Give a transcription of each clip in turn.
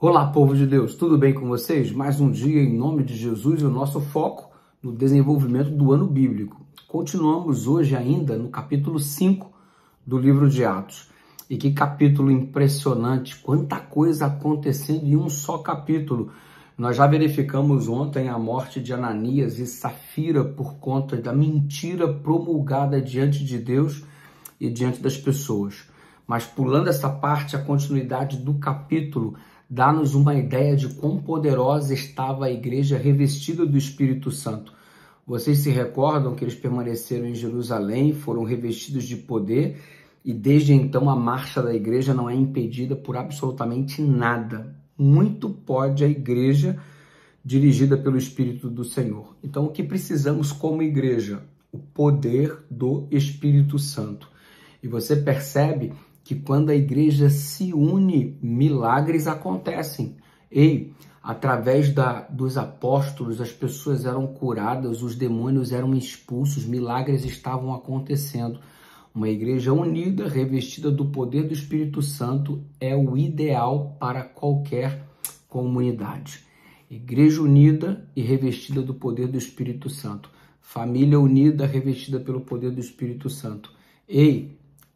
Olá, povo de Deus, tudo bem com vocês? Mais um dia em nome de Jesus e o nosso foco no desenvolvimento do ano bíblico. Continuamos hoje ainda no capítulo 5 do livro de Atos. E que capítulo impressionante, quanta coisa acontecendo em um só capítulo. Nós já verificamos ontem a morte de Ananias e Safira por conta da mentira promulgada diante de Deus e diante das pessoas. Mas pulando essa parte, a continuidade do capítulo dá-nos uma ideia de quão poderosa estava a igreja revestida do Espírito Santo. Vocês se recordam que eles permaneceram em Jerusalém, foram revestidos de poder e desde então a marcha da igreja não é impedida por absolutamente nada. Muito pode a igreja dirigida pelo Espírito do Senhor. Então o que precisamos como igreja? O poder do Espírito Santo. E você percebe que quando a igreja se une, milagres acontecem. Através dos apóstolos, as pessoas eram curadas, os demônios eram expulsos, milagres estavam acontecendo. Uma igreja unida, revestida do poder do Espírito Santo, é o ideal para qualquer comunidade. Igreja unida e revestida do poder do Espírito Santo. Família unida, revestida pelo poder do Espírito Santo.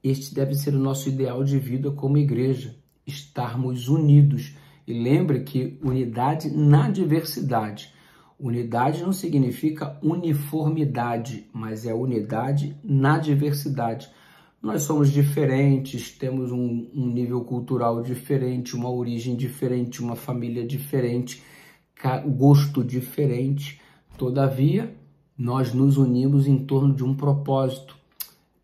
Este deve ser o nosso ideal de vida como igreja, estarmos unidos. E lembre que unidade na diversidade. Unidade não significa uniformidade, mas é unidade na diversidade. Nós somos diferentes, temos um nível cultural diferente, uma origem diferente, uma família diferente, gosto diferente. Todavia, nós nos unimos em torno de um propósito: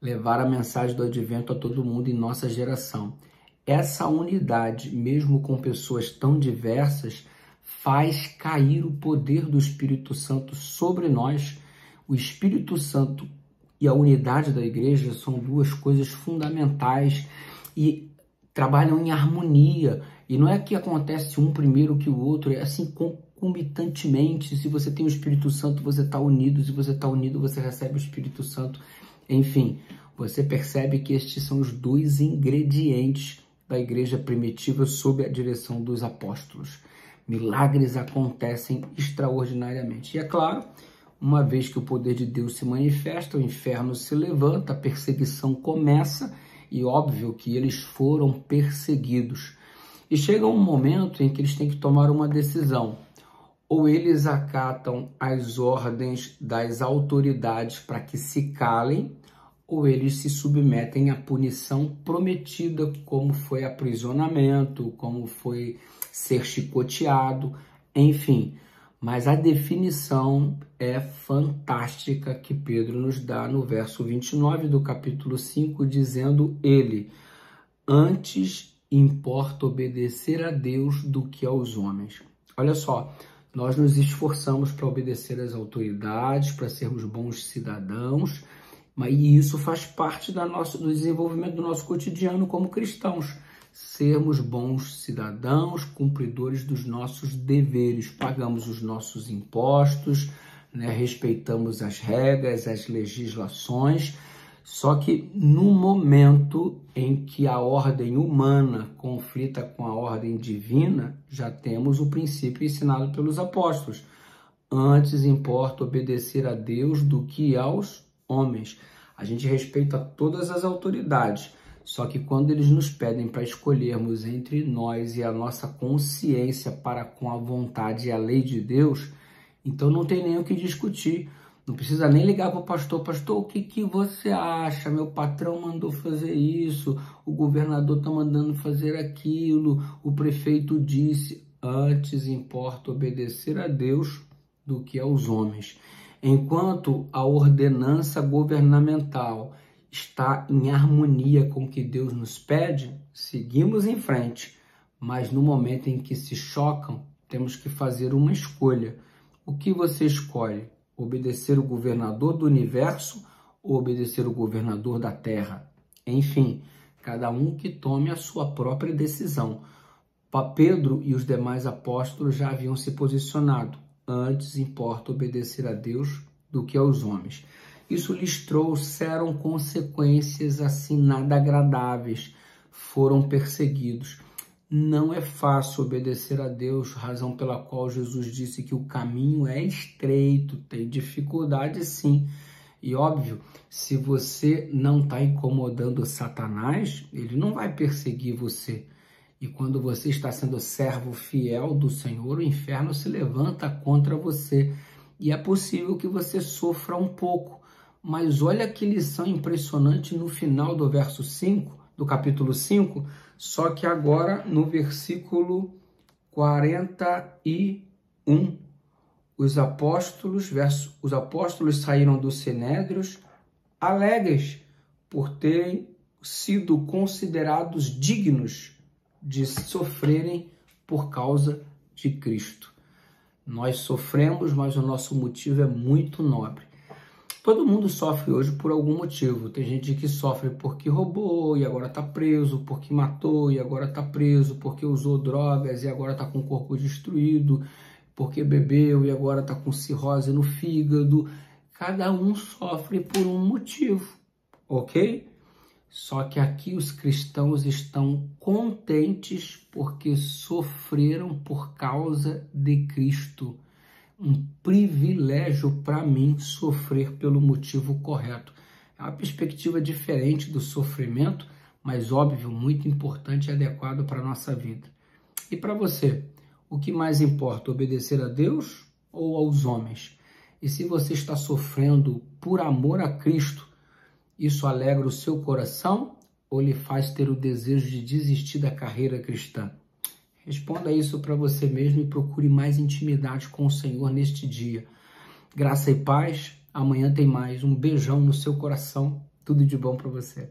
levar a mensagem do advento a todo mundo em nossa geração. Essa unidade, mesmo com pessoas tão diversas, faz cair o poder do Espírito Santo sobre nós. O Espírito Santo e a unidade da igreja são duas coisas fundamentais e trabalham em harmonia. E não é que acontece um primeiro que o outro, é assim concomitantemente. Se você tem o Espírito Santo, você está unido. Se você está unido, você recebe o Espírito Santo. Enfim, você percebe que estes são os dois ingredientes da igreja primitiva sob a direção dos apóstolos. Milagres acontecem extraordinariamente. E é claro, uma vez que o poder de Deus se manifesta, o inferno se levanta, a perseguição começa e óbvio que eles foram perseguidos. E chega um momento em que eles têm que tomar uma decisão. Ou eles acatam as ordens das autoridades para que se calem, ou eles se submetem à punição prometida, como foi aprisionamento, como foi ser chicoteado, enfim. Mas a definição é fantástica que Pedro nos dá no verso 29 do capítulo 5, dizendo ele: antes importa obedecer a Deus do que aos homens. Olha só, nós nos esforçamos para obedecer às autoridades, para sermos bons cidadãos, e isso faz parte do desenvolvimento do nosso cotidiano como cristãos. Sermos bons cidadãos, cumpridores dos nossos deveres, pagamos os nossos impostos, respeitamos as regras, as legislações. Só que no momento em que a ordem humana conflita com a ordem divina, já temos o princípio ensinado pelos apóstolos. Antes importa obedecer a Deus do que aos homens. A gente respeita todas as autoridades, só que quando eles nos pedem para escolhermos entre nós e a nossa consciência para com a vontade e a lei de Deus, então não tem nem o que discutir. Não precisa nem ligar para o pastor. Pastor, o que você acha? Meu patrão mandou fazer isso, o governador está mandando fazer aquilo, o prefeito disse. Antes importa obedecer a Deus do que aos homens. Enquanto a ordenança governamental está em harmonia com o que Deus nos pede, seguimos em frente. Mas no momento em que se chocam, temos que fazer uma escolha. O que você escolhe? Obedecer o governador do universo ou obedecer o governador da terra? Enfim, cada um que tome a sua própria decisão. Pedro e os demais apóstolos já haviam se posicionado. Antes importa obedecer a Deus do que aos homens. Isso lhes trouxeram consequências assim nada agradáveis. Foram perseguidos. Não é fácil obedecer a Deus, razão pela qual Jesus disse que o caminho é estreito, tem dificuldade sim. E óbvio, se você não está incomodando Satanás, ele não vai perseguir você. E quando você está sendo servo fiel do Senhor, o inferno se levanta contra você. E é possível que você sofra um pouco. Mas olha que lição impressionante no final do verso 5, do capítulo 5, só que agora no versículo 41. Os apóstolos saíram dos sinédrios alegres por terem sido considerados dignos de sofrerem por causa de Cristo. Nós sofremos, mas o nosso motivo é muito nobre. Todo mundo sofre hoje por algum motivo. Tem gente que sofre porque roubou e agora está preso, porque matou e agora está preso, porque usou drogas e agora está com o corpo destruído, porque bebeu e agora está com cirrose no fígado. Cada um sofre por um motivo, ok? Só que aqui os cristãos estão contentes porque sofreram por causa de Cristo. Um privilégio para mim sofrer pelo motivo correto. É uma perspectiva diferente do sofrimento, mas óbvio, muito importante e adequado para a nossa vida. E para você, o que mais importa, obedecer a Deus ou aos homens? E se você está sofrendo por amor a Cristo, isso alegra o seu coração ou lhe faz ter o desejo de desistir da carreira cristã? Responda isso para você mesmo e procure mais intimidade com o Senhor neste dia. Graça e paz. Amanhã tem mais. Um beijão no seu coração. Tudo de bom para você.